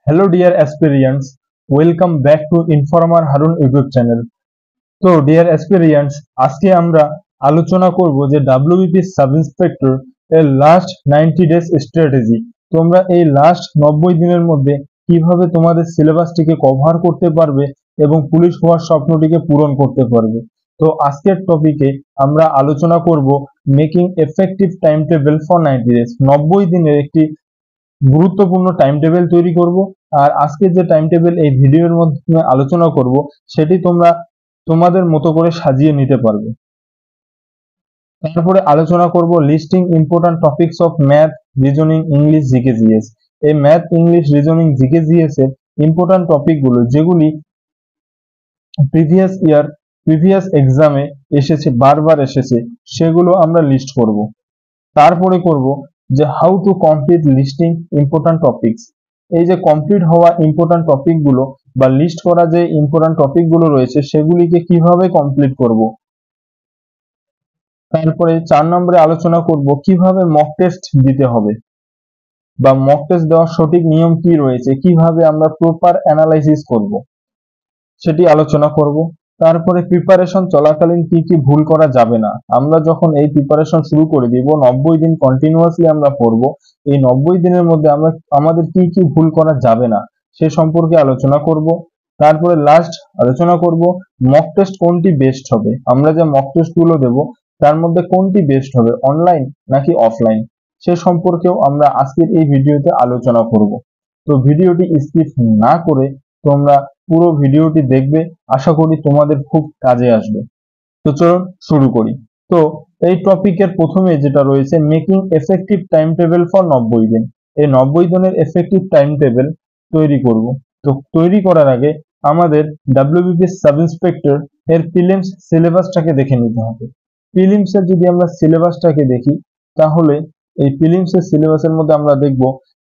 Hello dear aspirants, welcome back to Informer Harun YouTube channel. তো deer অ্যাসপিরিয়েন্টস, আজকে আমরা আলোচনা করব যে ডাব্লিউবিপি সাব ইন্সপেক্টর এর লাস্ট 90 ডেজ স্ট্র্যাটেজি। তোমরা এই লাস্ট 90 দিনের মধ্যে কিভাবে তোমাদের সিলেবাসটিকে কভার করতে পারবে এবং পুলিশ হওয়ার স্বপ্নটিকে পূরণ করতে পারবে। তো আজকের টপিকে আমরা আলোচনা করব making effective time table for 90 days. 90 দিনের একটি গুরুত্বপূর্ণ টাইম টেবিল তৈরি করব। আর আজকে যে টাইম টেবিল এই ভিডিওর মাধ্যমে আলোচনা করব সেটি তোমরা তোমাদের মতো করে সাজিয়ে নিতে পারবে। তারপরে আলোচনা করব listing important topics of math, reasoning, English, GK, GS. এই math, English, reasoning, GK, GS এর ইম্পর্টেন্ট টপিকগুলো যেগুলি প্রিভিয়াস এক্সামে এসেছে, বারবার এসেছে, সেগুলো আমরা লিস্ট করব। তারপরে করব যে how to complete listing important topics. এই যে কমপ্লিট হওয়া ইম্পর্টেন্ট টপিকগুলো বা লিস্ট করা যে ইম্পর্টেন্ট টপিকগুলো রয়েছে সেগুলিকে কিভাবে কমপ্লিট করব। তারপরে 4 নম্বরে আলোচনা করব কিভাবে মক টেস্ট দিতে হবে বা মক টেস্ট দেওয়ার সঠিক নিয়ম কি রয়েছে, কিভাবে আমরা প্রপার অ্যানালাইসিস করব সেটি আলোচনা করব। তারপরে প্রিপারেশন চলাকালীন কি কি ভুল করা যাবে না। আমরা যখন এই প্রিপারেশন শুরু করে দিব, 90 দিন কন্টিনিউয়াসলি আমরা পড়ব, এই 90 দিনের মধ্যে আমাদের কি কি ভুল করা যাবে না সে সম্পর্কে আলোচনা করব। তারপরে লাস্ট আলোচনা করব মক টেস্ট কোনটি বেস্ট হবে। আমরা যে মক টেস্ট গুলো দেব তার মধ্যে কোনটি বেস্ট হবে, অনলাইন নাকি অফলাইন, সে সম্পর্কেও আমরা আজকের এই ভিডিওতে আলোচনা করব। তো ভিডিওটি স্কিপ না করে তোমরা পুরো ভিডিওটি দেখবে, আশা করি তোমাদের খুব কাজে আসবে। তো চলুন শুরু করি। তো এই টপিকের প্রথমে যেটা রয়েছে making effective time table for 90 দিন। এই 90 দিনের এফেক্টিভ টাইম টেবিল তৈরি করব। তো তৈরি করার আগে আমাদের ডাব্লিউবিপি সাব ইন্সপেক্টর এর প্রিলিমস সিলেবাসটাকে দেখে নিতে হবে। প্রিলিমস এর যদি আমরা সিলেবাসটাকে দেখি তাহলে এই প্রিলিমস এর সিলেবাসের মধ্যে আমরা দেখব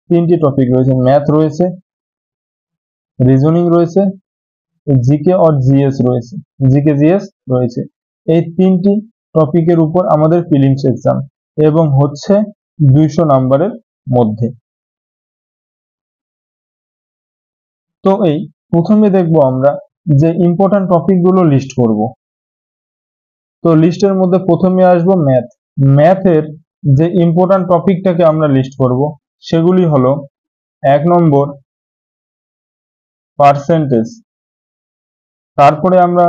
3টি টপিক রয়েছে, ম্যাথ রয়েছে, রিজনিং রয়েছে, জিকে আর জিএস রয়েছে, জিকে জিএস রয়েছে। এই 3টি টপিকের উপর আমাদের প্রিলিমস এক্সাম এবং হচ্ছে 200 নাম্বারের মধ্যে। তো এই প্রথমে দেখব আমরা যে ইম্পর্টেন্ট টপিকগুলো লিস্ট করব। তো লিস্টের মধ্যে প্রথমে আসবো ম্যাথ। ম্যাথের যে ইম্পর্টেন্ট টপিকটাকে আমরা লিস্ট করব সেগুলি হলো 1 নম্বর পার্সেন্টেজ, তারপরে আমরা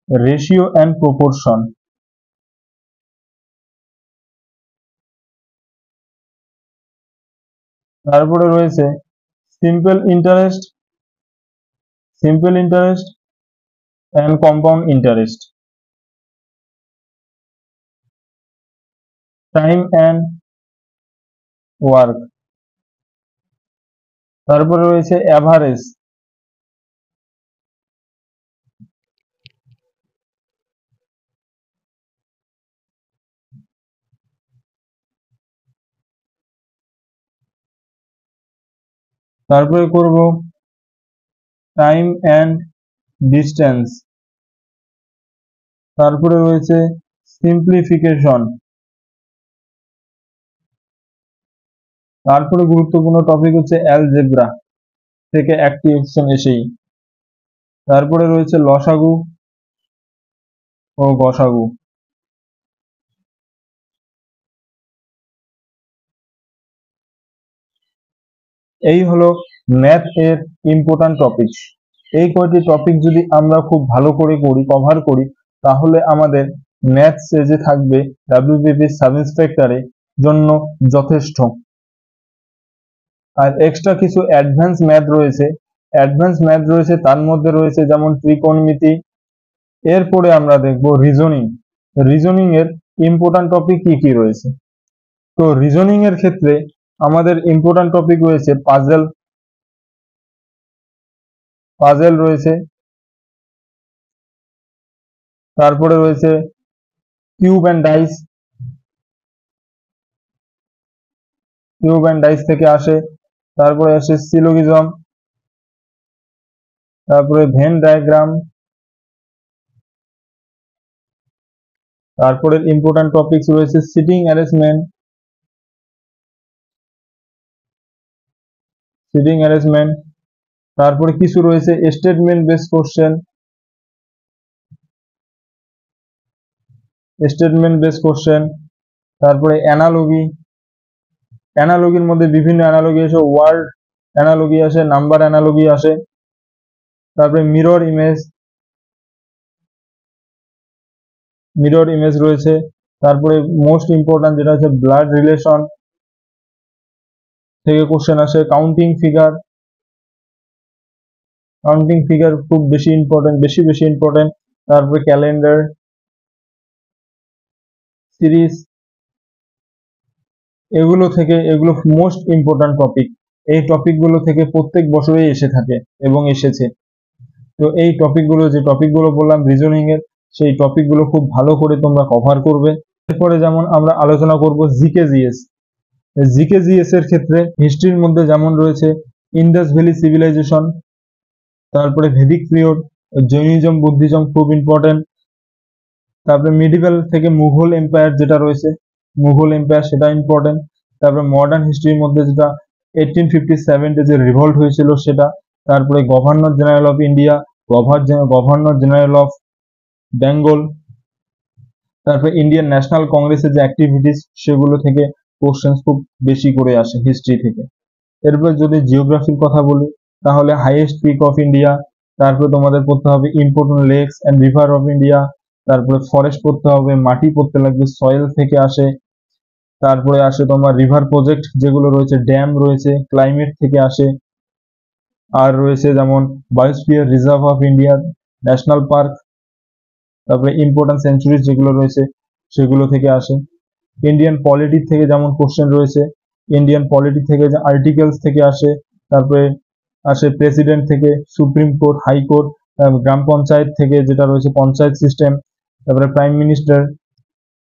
রেশিও অ্যান্ড প্রপোর্শন, তারপরে রয়েছে simple interest and compound interest, time and work, তারপরে রয়েছে অ্যাভারেজ, তারপরে করব টাইম অ্যান্ড ডিস্টেন্স, তারপরে রয়েছে সিম্পলিফিকেশন, তারপরে গুরুত্বপূর্ণ টপিক হচ্ছে অ্যালজেব্রা থেকে একটি অপশন এসেই, তারপরে রয়েছে লসাগু ও গসাগু। এই হলো ম্যাথ এর ইম্পর্টেন্ট টপিক। এই কয়টি টপিক যদি আমরা খুব ভালো করে কভার করি তাহলে আমাদের ম্যাথস যে থাকবে ডাব্লিউবিপি সাব ইন্সপেক্টরের জন্য যথেষ্ট। আর এক্সট্রা কিছু অ্যাডভান্স ম্যাথ রয়েছে, তার মধ্যে রয়েছে যেমন ত্রিকোণমিতি। এরপরে আমরা দেখব রিজনিং এর ইম্পর্টেন্ট টপিক কি কি রয়েছে। তো রিজনিং এর ক্ষেত্রে আমাদের ইম্পর্টেন্ট টপিক রয়েছে পাজেল রয়েছে, তারপরে রয়েছে কিউব অ্যান্ড ডাইস থেকে আসে, তারপরে আসে সিলোগিজম, তারপরে ভেন ডায়াগ্রাম, তারপরে ইম্পর্টেন্ট টপিকস রয়েছে সিটিং অ্যারেঞ্জমেন্ট, সিটিং অ্যারেঞ্জমেন্ট, তারপরে কিছু রয়েছে স্টেটমেন্ট বেস কোশ্চেন, তারপরে অ্যানালগির মধ্যে বিভিন্ন অ্যানালগি আসে, ওয়ার্ড অ্যানালগি আসে, নাম্বার অ্যানালগি আসে, তারপরে মিরর ইমেজ রয়েছে, তারপরে মোস্ট ইম্পর্টেন্ট যেটা হচ্ছে ব্লাড রিলেশন থেকে কোশ্চেন আসে, কাউন্টিং ফিগার খুব বেশি ইম্পর্টেন্ট, তারপরে ক্যালেন্ডার, সিরিজ, এগুলো মোস্ট ইম্পর্টেন্ট টপিক। এই টপিকগুলো থেকে প্রত্যেক বছরেই এসে থাকে এবং এসেছে। তো এই যে টপিকগুলো বললাম রিজনিং এর, সেই টপিকগুলো খুব ভালো করে তোমরা কভার করবে। এরপরে যেমন আমরা আলোচনা করব জিকে জিএস এর ক্ষেত্রে হিস্ট্রির মধ্যে যেমন রয়েছে ইন্ডাস ভ্যালি সিভিলাইজেশন, তারপরে ভেদিক পিরিয়ড, জৈনিজম, বুদ্ধিজম খুব ইম্পর্টেন্ট, তারপরে মিডিভেল থেকে মুঘল এম্পায়ার যেটা রয়েছে, সেটা ইম্পর্টেন্ট, তারপরে মডার্ন হিস্ট্রির মধ্যে যেটা 1857 যে রিভল্ট হয়েছিল সেটা, তারপরে governor general of India, governor general of Bengal, তারপরে ইন্ডিয়ান ন্যাশনাল কংগ্রেসের যে অ্যাক্টিভিটিস সেগুলো থেকে কোশ্চেন খুব বেশি করে আসে হিস্ট্রি থেকে। এরপর যদি জিওগ্রাফির কথা বলি তাহলে হাইয়েস্ট পিক অফ ইন্ডিয়া, তারপরে তোমাদের পড়তে হবে important lakes and river of India, তারপরে ফরেস্ট পড়তে হবে, মাটি পড়তে লাগবে, সয়েল থেকে আসে, তারপরে আসে তোমার রিভার প্রজেক্ট যেগুলো রয়েছে, ড্যাম রয়েছে, ক্লাইমেট থেকে আসে, আর রয়েছে যেমন biosphere reserve of India, national park, তারপরে ইম্পর্টেন্ট সেঞ্চুরিজ যেগুলো রয়েছে সেগুলো থেকে আসে। ইন্ডিয়ান পলিটি থেকে যেমন কোশ্চেন রয়েছে, ইন্ডিয়ান পলিটি থেকে যে আর্টিকেলস থেকে আসে, তারপরে আসে প্রেসিডেন্ট থেকে, সুপ্রিম কোর্ট, হাইকোর্ট, গ্রাম পঞ্চায়েত থেকে যেটা রয়েছে পঞ্চায়েত সিস্টেম, তারপরে প্রাইম মিনিস্টার,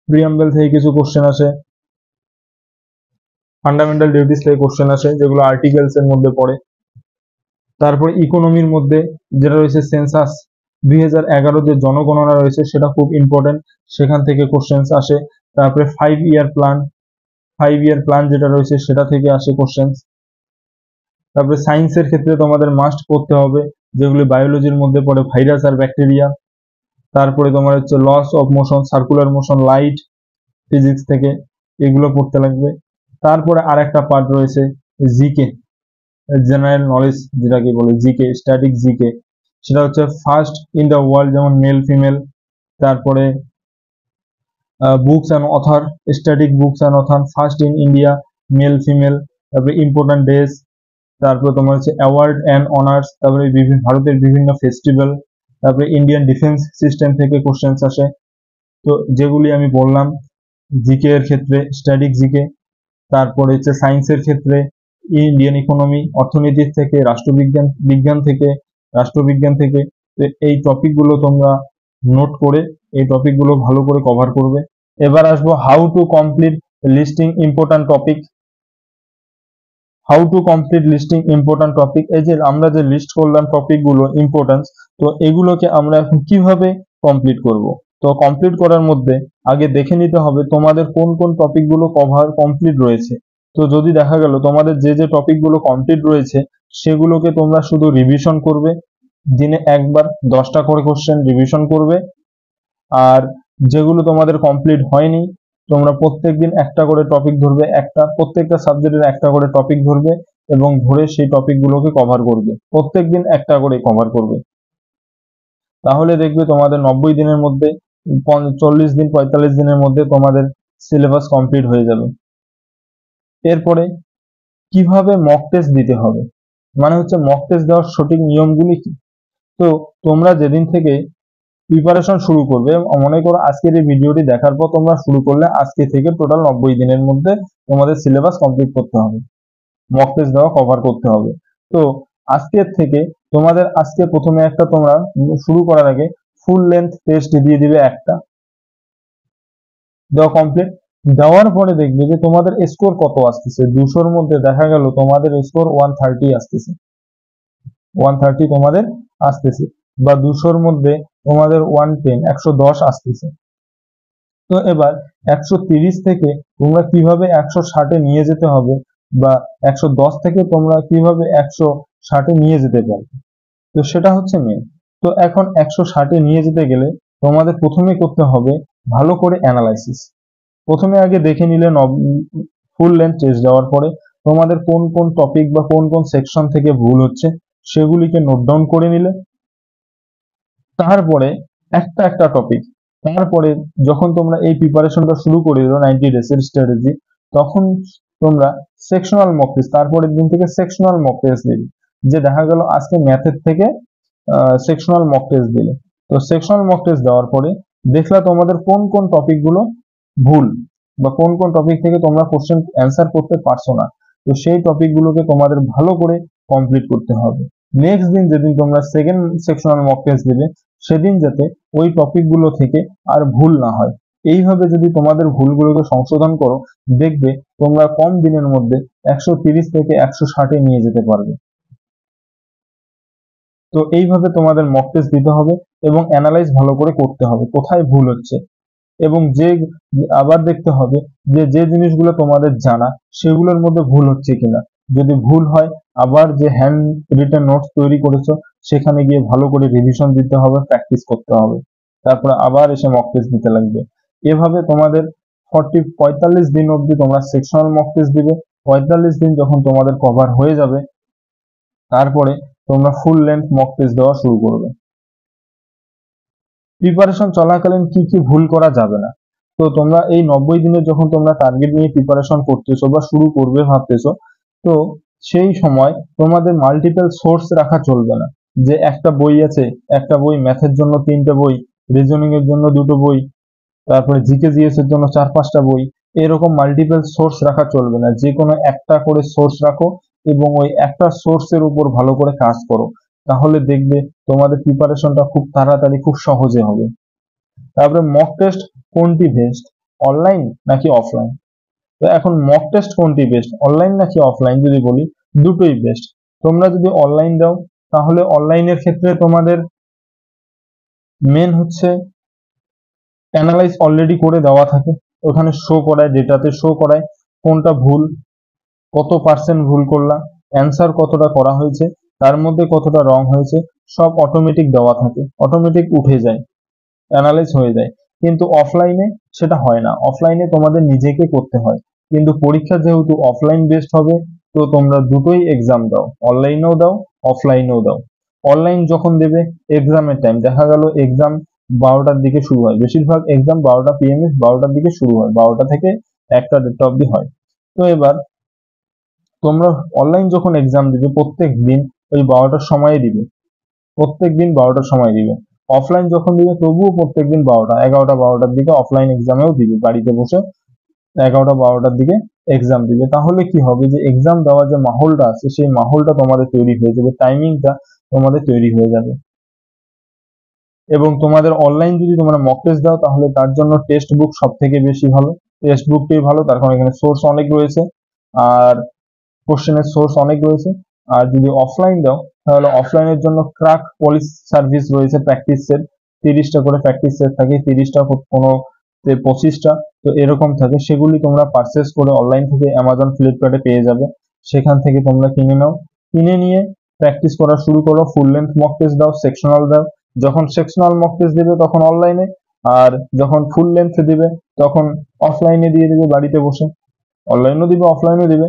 প্রিয়াম্বল থেকে কিছু কোশ্চেন আসে, ফান্ডামেন্টাল ডিউটিস থেকে কোশ্চেন আসে যেগুলো আর্টিকেলস এর মধ্যে পড়ে। তারপরে ইকোনমির মধ্যে যেটা রয়েছে সেন্সাস 2011 যে জনগণনা রয়েছে সেটা খুব ইম্পর্টেন্ট, সেখান থেকে কোশ্চেন আসে। তারপরে 5 ইয়ার প্ল্যান যেটা রয়েছে সেটা থেকে আসে কোশ্চেন। তারপরে সায়েন্সের ক্ষেত্রে তোমাদের মাস্ট পড়তে হবে যেগুলো বায়োলজির মধ্যে পড়ে, ভাইরাস আর ব্যাকটেরিয়া, তারপরে তোমার হচ্ছে laws of motion, circular motion, light, physics থেকে এগুলো পড়তে লাগবে। তারপরে আর একটা পার্ট রয়েছে জিকে, জেনারেল নলেজ যেটাকে বলে জিকে, স্ট্যাটিক জিকে, সেটা হচ্ছে ফার্স্ট ইন দ্য ওয়ার্ল্ড যেমন মেল ফিমেল, তারপরে books and author, static books and author, first in India, male female, তারপরে ইম্পর্টেন্ট ডেজ, তারপরে তোমার হচ্ছে অ্যাওয়ার্ড অ্যান্ড অনার্স, তারপরে ভারতের বিভিন্ন ফেস্টিভ্যাল, তারপরে ইন্ডিয়ান ডিফেন্স সিস্টেম থেকে কোশ্চেন আসে। তো যেগুলি আমি বললাম জিকে এর ক্ষেত্রে স্ট্যাটিক জিকে, তারপরে হচ্ছে সায়েন্সের ক্ষেত্রে ইন্ডিয়ান ইকোনমি, অর্থনীতির থেকে, রাষ্ট্রবিজ্ঞান থেকে। এই টপিকগুলো তোমরা নোট করে এই টপিকগুলো ভালো করে কভার করবে। এবার আসবো how to complete listing important topic. এই যে আমরা যে লিস্ট করলাম টপিকগুলো ইম্পর্টেন্স, তো এগুলোকে আমরা এখন কিভাবে কমপ্লিট করব। তো কমপ্লিট করার মধ্যে আগে দেখে নিতে হবে তোমাদের কোন কোন টপিকগুলো কমপ্লিট রয়েছে। তো যদি দেখা গেল তোমাদের যে টপিকগুলো কমপ্লিট রয়েছে সেগুলোকে তোমরা শুধু রিভিশন করবে, দিনে একবার 10টা করে কোশ্চেন রিভিশন করবে। আর যেগুলো তোমাদের কমপ্লিট হয়নি তোমরা প্রত্যেকদিন একটা করে টপিক ধরবে, প্রত্যেকটা সাবজেক্টের একটা করে টপিক ধরবে এবং ধরে সেই টপিকগুলোকে কভার করবে, প্রত্যেকদিন একটা করে কভার করবে। তাহলে দেখবে তোমাদের 90 দিনের মধ্যে, 40 দিন 45 দিনের মধ্যে তোমাদের সিলেবাস কমপ্লিট হয়ে যাবে। এরপরে কিভাবে মক টেস্ট দিতে হবে, মানে হচ্ছে মক টেস্ট দেওয়ার সঠিক নিয়মগুলি কি। তো তোমরা যেদিন থেকে প্রিপারেশন শুরু করবে, মনে করো আজকের এই ভিডিওটি দেখার পর তোমরা শুরু করলে, আজকে থেকে টোটাল 90 দিনের মধ্যে তোমাদের সিলেবাস কমপ্লিট করতে হবে, মক টেস্ট দেওয়া কভার করতে হবে। তো আজকের থেকে তোমাদের আজকে প্রথমে একটা তোমরা শুরু করার আগে ফুল লেন্থ টেস্ট দিয়ে দিবে, একটা দেওয়া কমপ্লিট। দেওয়ার পরে দেখবে যে তোমাদের স্কোর কত আসতেছে। 200-র মধ্যে দেখা গেল তোমাদের স্কোর 130 আসতেছে, 130 তোমাদের আসতেছে, বা 200-র মধ্যে তোমাদের 110 আসতেছে। তো এবার 130 থেকে তোমরা কিভাবে 160-এ নিয়ে যেতে হবে, বা 110 থেকে তোমরা কিভাবে 160-এ নিয়ে যেতে পারবে, তো সেটা হচ্ছে মেন। তো এখন 160-এ নিয়ে যেতে গেলে তোমাদের প্রথমে করতে হবে ভালো করে অ্যানালাইসিস। প্রথমে আগে দেখে নিলে ফুল লেন্থ টেস্ট দেওয়ার পরে তোমাদের কোন কোন টপিক বা কোন কোন সেকশন থেকে ভুল হচ্ছে সেগুলিকে নোট ডাউন করে নিলে, তারপরে একটা একটা টপিক, তারপরে যখন তোমরা এই প্রিপারেশনটা শুরু করে দিলো 90 ডেজের স্ট্র্যাটেজি, তখন তোমরা সেকশনাল মক টেস্ট, তারপরের দিন থেকে সেকশনাল মক টেস্ট দিলে। যে দেখা গেল আজকে ম্যাথের থেকে সেকশনাল মক টেস্ট দিলে, তো সেকশনাল মক টেস্ট দেওয়ার পরে দেখলা তোমাদের কোন কোন টপিক গুলো ভুল বা কোন কোন টপিক থেকে তোমরা কোশ্চেন অ্যান্সার করতে পারছো না, তো সেই টপিক গুলোকে তোমাদের ভালো করে কমপ্লিট করতে হবে। নেক্সট দিন যেদিন তোমরা সেকেন্ড সেকশনাল মক টেস্ট দেবে, সেদিন যাতে ওই টপিক গুলো থেকে আর ভুল না হয়। এইভাবে যদি তোমাদের ভুলগুলোকে সংশোধন করো, দেখবে তোমরা কম দিনের মধ্যে 130 থেকে 160-এ নিয়ে যেতে পারবে। তো এইভাবে তোমাদের মক টেস্ট দিতে হবে এবং অ্যানালাইজ ভালো করে করতে হবে কোথায় ভুল হচ্ছে, এবং আবার দেখতে হবে যে জিনিসগুলো তোমাদের জানা সেগুলোর মধ্যে ভুল হচ্ছে কিনা। যদি ভুল হয়, আবার যে হ্যান্ড রিটেন নোটস তৈরি করেছো সেখানে গিয়ে ভালো করে রিভিশন দিতে হবে, প্র্যাকটিস করতে হবে, তারপরে আবার এসে মক টেস্ট দিতে লাগবে। এভাবে তোমাদের 45 দিন অবধি তোমরা সেকশনাল মক টেস্ট দিবে। 45 দিন যখন তোমাদের কভার হয়ে যাবে, তারপরে তোমরা ফুল লেন্থ মক টেস্ট দেওয়া শুরু করবে। প্রিপারেশন চলাকালীন কি কি ভুল করা যাবে না, তো তোমরা এই 90 দিনে যখন তোমরা টার্গেট নিয়ে প্রিপারেশন করতেছো বা শুরু করবে ভাবতেছো, তো সেই সময় তোমাদের মাল্টিপল সোর্স রাখা চলবে না। যে একটা বই আছে, একটা বই ম্যাথের জন্য 3টে বই, রিজনিং এর জন্য 2টো বই, তারপরে জিকে জিএস এর জন্য 4-5টা বই, এরকম মাল্টিপল সোর্স রাখা চলবে না। যে কোনো একটা করে সোর্স রাখো এবং ওই একটা সোর্সের উপর ভালো করে কাজ করো, তাহলে দেখবে তোমাদের প্রিপারেশনটা খুব তাড়াতাড়ি খুব সহজে হবে। তারপরে মক টেস্ট কোনটি বেস্ট, অনলাইন নাকি অফলাইন? তো এখন মক টেস্ট কোনটি বেস্ট, অনলাইন নাকি অফলাইন যদি বলি, দুটোই বেস্ট। তোমরা যদি অনলাইন দাও, তাহলে অনলাইনের ক্ষেত্রে তোমাদের মেন হচ্ছে অ্যানালাইজ অলরেডি করে দেওয়া থাকে, ওখানে শো করায়, ডেটাতে শো করায় কোনটা ভুল, কত পার্সেন্ট ভুল করলা, অ্যান্সার কতটা করা হয়েছে, তার মধ্যে কতটা রং হয়েছে, সব অটোমেটিক দেওয়া থাকে, অটোমেটিক উঠে যায়, অ্যানালাইজ হয়ে যায়। কিন্তু অফলাইনে সেটা হয় না, অফলাইনে তোমাদের নিজেকে করতে হয়। কিন্তু পরীক্ষা যেহেতু অফলাইন বেসড হবে, তো তোমরা দুটোই এক্সাম দাও, অনলাইনেও দাও অফলাইনেও দাও। অনলাইন যখন দেবে, এক্সামের টাইম দেখা গেল এক্সাম 12টার দিকে শুরু হয়, বেশিরভাগ এক্সাম 12টা PM 12টার দিকে শুরু হয়, 12টা থেকে 1টা-1.5টা অব্দি হয়। তো এবার তোমরা অনলাইন যখন এক্সাম দিবে, প্রত্যেক দিন ওই 12টার সময়ে দিবে, প্রত্যেক দিন 12টার সময় দিবে। অফলাইন যখন দিবে তবুও প্রত্যেক দিন 12টা, 11টা 12টার দিকে অফলাইন এক্সামেও দিবে, বাড়িতে বসে 11টা 12টার দিকে এক্সাম দিবে। তাহলে কি হবে, যে এক্সাম দেওয়ার যে মাহলটা আছে সেই মাহলটা তোমাদের তৈরি হয়ে যাবে, টাইমিংটা তোমাদের তৈরি হয়ে যাবে। এবং তোমাদের অনলাইন যদি তোমরা মক টেস্ট দাও, তাহলে তার জন্য টেক্সট বুক সব থেকে বেশি ভালো, টেক্সট বুকটাই ভালো, তার কারণ এখানে সোর্স অনেক রয়েছে আর কোশ্চেনের সোর্স অনেক রয়েছে। আর যদি অফলাইন দাও, তাহলে অফলাইনের জন্য ক্রাক পলিস সার্ভিস রয়েছে, প্র্যাকটিস সেট 30টা করে প্র্যাকটিস সেট থাকে, 30টা কোনো 25টা, তো এরকম থাকে। সেগুলি তোমরা পারচেস করে অনলাইন থেকে অ্যামাজন ফ্লিপকার্টে পেয়ে যাবে, সেখান থেকে তোমরা কিনে নাও, কিনে নিয়ে প্র্যাকটিস করা শুরু করো। ফুল লেন্থ মক টেস্ট দাও, সেকশনাল দাও, যখন সেকশনাল মক টেস্ট দিবে তখন অনলাইনে, আর যখন ফুল লেন্থ দিবে তখন অফলাইনে দিয়ে দিবে বাড়িতে বসে, অনলাইনও দিবে অফলাইনও দিবে।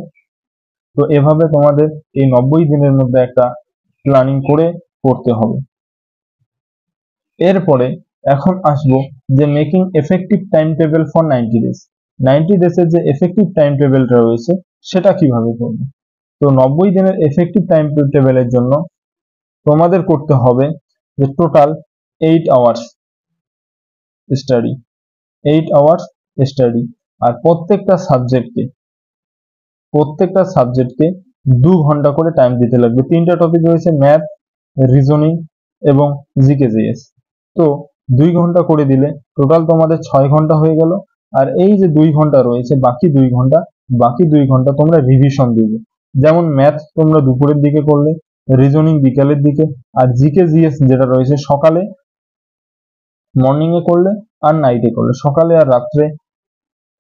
তো এভাবে তোমাদের এই 90 দিনের মধ্যে একটা প্ল্যানিং করে করতে হবে। এরপরে এখন আসবো যে making effective time table for 90 days. 90 ডেজের যে এফেক্টিভ টাইম টেবিলটা রয়েছে সেটা কিভাবে করবে। তো 90 দিনের এফেক্টিভ টাইম টেবিলের জন্য তোমাদের করতে হবে যে total 8 hours study, 8 hours study, আর প্রত্যেকটা সাবজেক্টকে 2 ঘন্টা করে টাইম দিতে লাগবে। 3টা টপিক রয়েছে, ম্যাথ, রিজনিং এবং জিকে জিএস। তো 2 ঘন্টা করে দিলে টোটাল তোমাদের 6 ঘন্টা হয়ে গেল। আর এই যে 2 ঘন্টা রয়েছে, বাকি 2 ঘন্টা তোমরা রিভিশন দিবে। যেমন ম্যাথ তোমরা দুপুরের দিকে করলে, রিজনিং বিকালের দিকে, আর জিকে জিএস যেটা রয়েছে সকালে, মর্নিং এ করলে আর নাইটে করলে, সকালে আর রাত্রে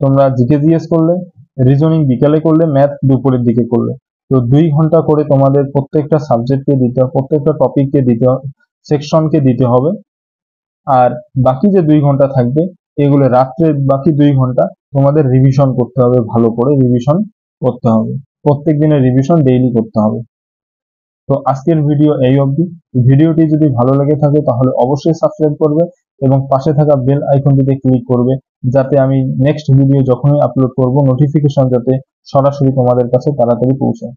তোমরা জিকে জিএস করলে, রিজনিং বিকালে করলে, ম্যাথ দুপুরের দিকে করলে। তো 2 ঘন্টা করে তোমাদের প্রত্যেকটা সাবজেক্টকে দিতে হবে, প্রত্যেকটা টপিককে দিতে হবে, সেকশনকে দিতে হবে। আর বাকি যে 2 ঘন্টা থাকবে এগুলো রাত্রে, বাকি 2 ঘন্টা তোমাদের রিভিশন করতে হবে, ভালো করে রিভিশন করতে হবে, প্রত্যেক দিনের রিভিশন ডেইলি করতে হবে। তো আজকের ভিডিও এই অবধি। ভিডিওটি যদি ভালো লেগে থাকে তাহলে অবশ্যই সাবস্ক্রাইব করবে এবং পাশে থাকা বেল আইকনটিতে ক্লিক করবে, যাতে আমি নেক্সট ভিডিও যখনই আপলোড করব নোটিফিকেশন যাতে সরাসরি তোমাদের কাছে তাড়াতাড়ি পৌঁছায়।